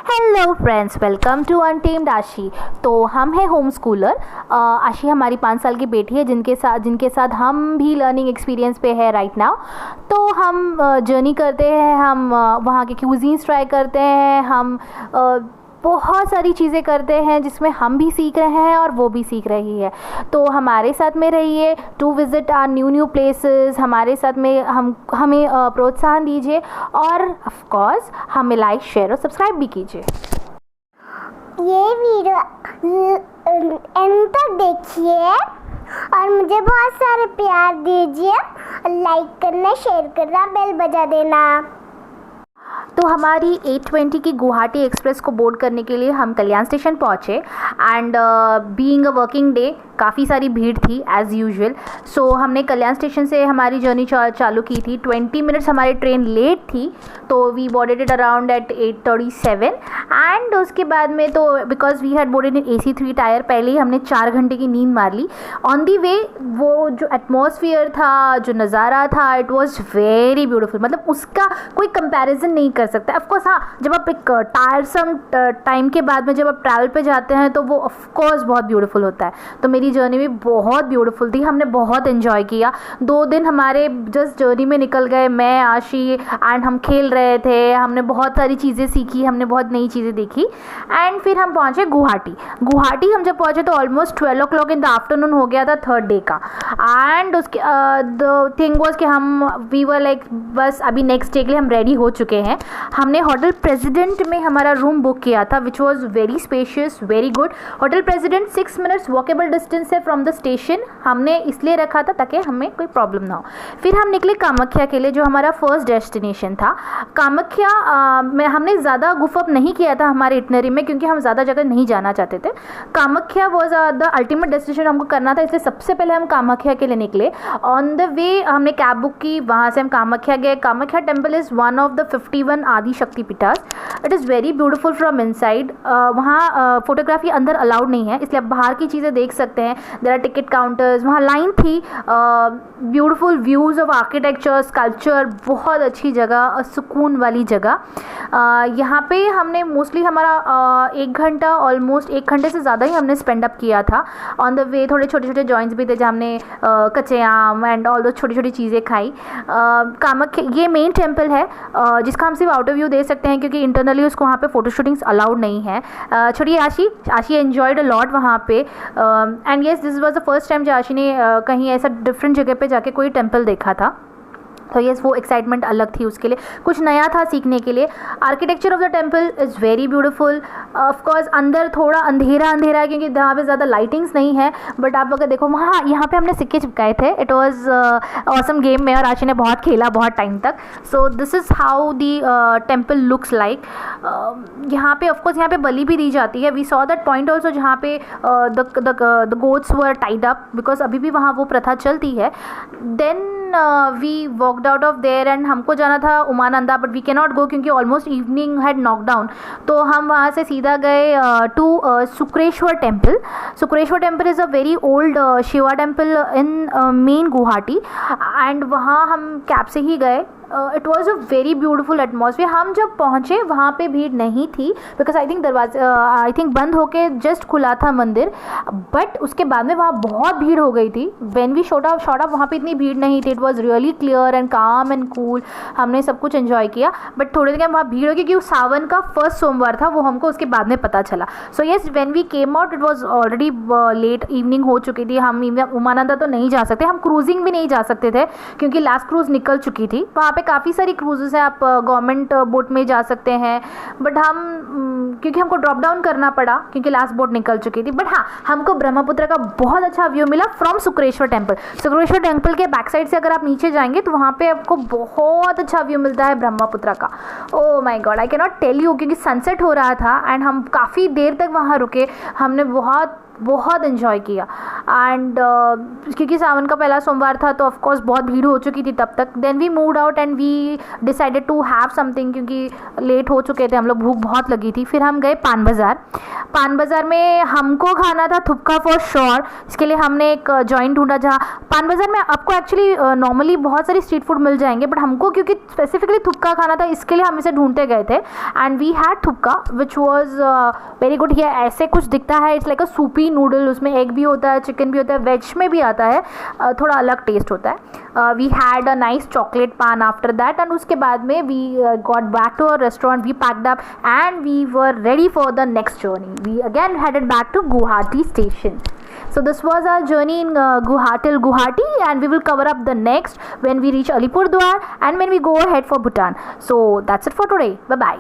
Hello friends, welcome to untamed Aashi. तो हम हैं होम स्कूलर। आशी हमारी 5 साल की बेटी है जिनके साथ हम भी लर्निंग एक्सपीरियंस पे है राइट नाउ। तो हम जर्नी करते हैं, हम वहाँ के क्यूजीन्स ट्राई करते हैं, हम बहुत सारी चीज़ें करते हैं जिसमें हम भी सीख रहे हैं और वो भी सीख रही है। तो हमारे साथ में रहिए to visit our new places. हमारे साथ में हमें प्रोत्साहन दीजिए और ऑफ कोर्स हमें लाइक, शेयर और सब्सक्राइब भी कीजिए। ये वीडियो एंड तक देखिए और मुझे बहुत सारे प्यार दीजिए। लाइक करना, शेयर करना, बेल बजा देना। तो हमारी 8:20 की गुवाहाटी एक्सप्रेस को बोर्ड करने के लिए हम कल्याण स्टेशन पहुँचे and being a working day काफ़ी सारी भीड़ थी एज़ यूजुअल। सो हमने कल्याण स्टेशन से हमारी जर्नी चालू की थी। 20 मिनट्स हमारी ट्रेन लेट थी, तो we boarded it around eight 8:37 and उसके बाद में तो because we had boarded in AC 3 tier, पहले ही हमने 4 घंटे की नींद मार ली। ऑन दी वे वो जो एटमॉस्फियर था, जो नज़ारा था, इट वॉज वेरी ब्यूटीफुल। मतलब उसका कोई कंपैरिजन नहीं कर सकता। ऑफकोर्स हाँ, जब आप एक टायरसम टाइम के बाद में जब आप ट्रैवल पे जाते हैं तो वो ऑफकोर्स बहुत ब्यूटीफुल होता है। तो मेरी जर्नी भी बहुत ब्यूटीफुल थी, हमने बहुत एंजॉय किया। 2 दिन हमारे जस्ट जर्नी में निकल गए, मैं, आशी एंड हम खेल रहे थे। हमने बहुत सारी चीज़ें सीखी, हमने बहुत नई चीज़ें देखी एंड फिर हम पहुँचे गुवाहाटी। हम जब पहुँचे तो almost 12 o'clock in the afternoon हो गया था थर्ड डे का। एंड उसके द थिंग वॉज कि वी वर लाइक बस अभी नेक्स्ट डे के लिए हम रेडी हो चुके हैं। हमने होटल प्रेसिडेंट में हमारा रूम बुक किया था विच was very spacious, very good. Hotel president 6 minutes walkable distance है फ्रॉम द स्टेशन। हमने इसलिए रखा था ताकि हमें कोई प्रॉब्लम ना हो। फिर हम निकले कामाख्या के लिए, जो हमारा फर्स्ट डेस्टिनेशन था। कामाख्या में हमने ज़्यादा गुफअप नहीं किया था हमारे इटनरी में, क्योंकि हम ज़्यादा जगह नहीं जाना चाहते थे। Kamakhya was the ultimate destination हमको करना था, इसलिए सबसे पहले हम कामाख्या के लिए निकले। ऑन द वे हमने कैब बुक की, वहाँ से हम कामाख्या गए। Kamakhya temple is one of the 51 आदि शक्ति पीठास। It is very beautiful from inside. वहाँ फोटोग्राफी अंदर अलाउड नहीं है, इसलिए आप बाहर की चीज़ें देख सकते हैं। देयर आर टिकट काउंटर्स, वहाँ लाइन थी। Beautiful views of architecture, sculpture, बहुत अच्छी जगह, सुकून वाली जगह। यहाँ पे हमने मोस्टली हमारा 1 घंटा, ऑलमोस्ट 1 घंटे से ज़्यादा ही हमने स्पेंड अप किया था। ऑन द वे थोड़े छोटे छोटे जॉइंट्स भी थे जहाँ हमने कच्चे आम एंड ऑल दो छोटी छोटी चीज़ें खाई। कामाख्या ये मेन टेम्पल है जिसका हम सिर्फ आउटर व्यू दे सकते हैं, क्योंकि इंटरनली उसको वहाँ पे फ़ोटो शूटिंग्स अलाउड नहीं है। छोटी आशी एन्जॉयड अ लॉट वहाँ पे। And yes, this was the first time जो आशी ने कहीं ऐसा डिफरेंट जगह पे जाके कोई टेम्पल देखा था। तो येस, वो एक्साइटमेंट अलग थी, उसके लिए कुछ नया था सीखने के लिए। Architecture of the temple is very beautiful. Of course अंदर थोड़ा अंधेरा है, क्योंकि वहाँ पे ज़्यादा लाइटिंग्स नहीं है। बट आप अगर देखो वहाँ, यहाँ पे हमने सिक्के चिपकाए थे। इट वॉज ऑसम गेम में, और आशी ने बहुत खेला बहुत टाइम तक। So this is how the temple looks like. यहाँ पे ऑफकोर्स यहाँ पे बलि भी दी जाती है। We saw that point also जहाँ पे the goats were tied up, because अभी भी वहाँ वो प्रथा चलती है। Then we walked out of there and हमको जाना था Umananda, but we can not go क्योंकि almost evening had knock down. तो हम वहाँ से सीधा गए to Sukreshwar temple. Sukreshwar temple is a very old Shiva temple in main Guwahati and वहाँ हम कैब से ही गए। It was a very beautiful atmosphere. हम जब पहुँचे वहाँ पे भीड़ नहीं थी, बिकॉज आई थिंक बंद होके जस्ट खुला था मंदिर। बट उसके बाद में वहाँ बहुत भीड़ हो गई थी। व्हेन वी शॉट अप वहाँ पे इतनी भीड़ नहीं थी। It was really clear and काम एंड कूल। हमने सब कुछ एंजॉय किया। बट थोड़ी देर वहाँ भीड़ हो गई क्योंकि सावन का फर्स्ट सोमवार था, वो हमको उसके बाद में पता चला। So yes, when we came out it was already late, evening हो चुकी थी। हम उमानंदा तो नहीं जा सकते, हम क्रूजिंग भी नहीं जा सकते थे क्योंकि लास्ट क्रूज़ निकल चुकी थी। वहाँ पे काफ़ी सारी क्रूजेस हैं, आप गवर्नमेंट बोट में जा सकते हैं। बट हम क्योंकि हमको ड्रॉप डाउन करना पड़ा क्योंकि लास्ट बोट निकल चुकी थी। बट हाँ, हमको ब्रह्मपुत्र का बहुत अच्छा व्यू मिला फ्रॉम सुक्रेश्वर टेम्पल। सुक्रेश्वर टेम्पल के बैक साइड से अगर आप नीचे जाएंगे तो वहाँ पे आपको बहुत अच्छा व्यू मिलता है ब्रह्मपुत्र का। Oh my God, I can not tell you, क्योंकि सनसेट हो रहा था एंड हम काफ़ी देर तक वहाँ रुके। हमने बहुत बहुत इन्जॉय किया। एंड क्योंकि सावन का पहला सोमवार था तो ऑफकोर्स बहुत भीड़ हो चुकी थी तब तक। Then we moved out and we decided to have something, क्योंकि लेट हो चुके थे हम लोग, भूख बहुत लगी थी। फिर हम गए पान बाज़ार। पान बाज़ार में हमको खाना था थुपका फॉर श्योर। इसके लिए हमने एक जॉइंट ढूंढा जहाँ पान बाज़ार में आपको एक्चुअली नॉर्मली बहुत सारी स्ट्रीट फूड मिल जाएंगे, बट हमको क्योंकि स्पेसिफिकली थुपका खाना था इसके लिए हम इसे ढूंढते गए थे। एंड वी हैड थुपका विच वॉज वेरी गुड। ये ऐसे कुछ दिखता है, it's like a soupy noodle, उसमें एग भी होता है, चिकन भी होता है, वेज में भी आता है, थोड़ा अलग टेस्ट होता है। We had a nice chocolate paan after that, and उसके बाद में we got back to our restaurant, we packed up and we were ready for the next journey. We again headed back to Guwahati station. So this was our journey in Guwahati, and we will cover up the next when we reach Alipurdwar and when we go ahead for Bhutan. So that's it for today. Bye bye.